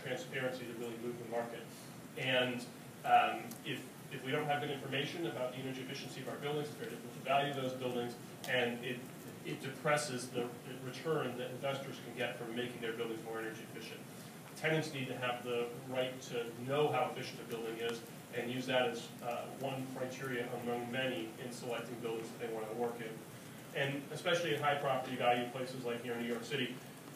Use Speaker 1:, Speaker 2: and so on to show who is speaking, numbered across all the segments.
Speaker 1: transparency to really move the market. And if we don't have good information about the energy efficiency of our buildings, it's very difficult to value those buildings, and it depresses the return that investors can get from making their buildings more energy efficient. Tenants need to have the right to know how efficient a building is and use that as one criteria among many in selecting buildings that they want to work in. And especially in high property value places like here in New York City,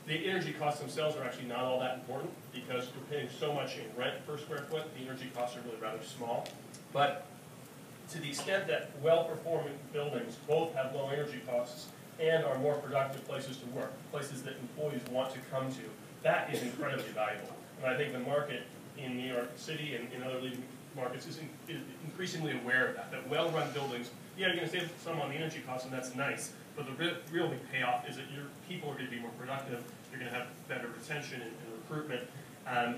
Speaker 1: the energy costs themselves are actually not all that important because we're paying so much in rent per square foot, the energy costs are really rather small. But to the extent that well-performing buildings both have low energy costs and are more productive places to work, places that employees want to come to, that is incredibly valuable. And I think the market in New York City and in other leading markets is increasingly aware of that well-run buildings, yeah, you're going to save some on the energy costs, and that's nice, but the real big payoff is that your people are going to be more productive, you're going to have better retention and recruitment,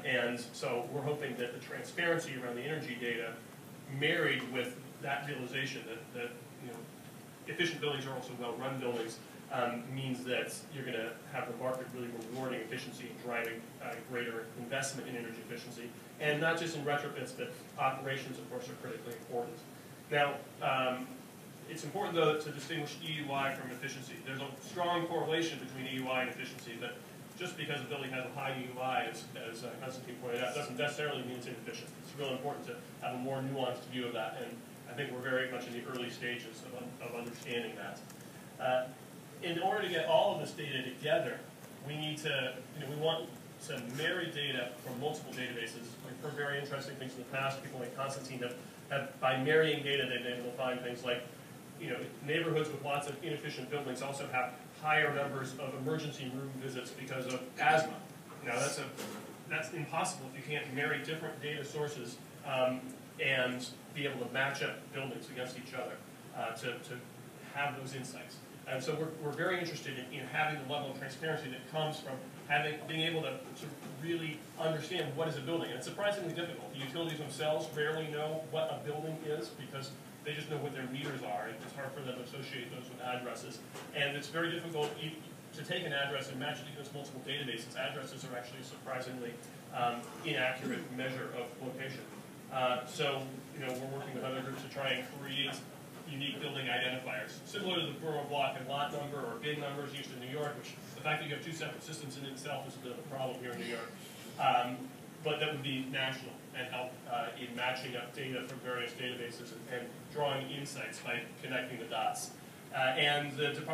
Speaker 1: and so we're hoping that the transparency around the energy data married with that realization that efficient buildings are also well-run buildings means that you're going to have the market really rewarding efficiency and driving greater investment in energy efficiency. And not just in retrofits, but operations, of course, are critically important. Now, it's important, though, to distinguish EUI from efficiency. There's a strong correlation between EUI and efficiency, but just because a building has a high EUI, as Constantine pointed out, doesn't necessarily mean it's inefficient. It's really important to have a more nuanced view of that, and I think we're very much in the early stages of understanding that. In order to get all of this data together, we need to, we want to marry data from multiple databases. We've heard very interesting things in the past. People like Constantine have by marrying data, they've been able to find things like, neighborhoods with lots of inefficient buildings also have higher numbers of emergency room visits because of asthma. Now, that's impossible if you can't marry different data sources and be able to match up buildings against each other to have those insights. And so we're very interested in having the level of transparency that comes from being able to really understand what is a building. And it's surprisingly difficult. The utilities themselves rarely know what a building is because they just know what their meters are. It's hard for them to associate those with addresses. And it's very difficult to take an address and match it against multiple databases. Addresses are actually a surprisingly inaccurate measure of location. So we're working with other groups to try and create unique building identifiers, similar to the borough block and lot number or bin numbers used in New York, which the fact that you have two separate systems in itself is a bit of a problem here in New York. But that would be national and help in matching up data from various databases and drawing insights by connecting the dots. And the Department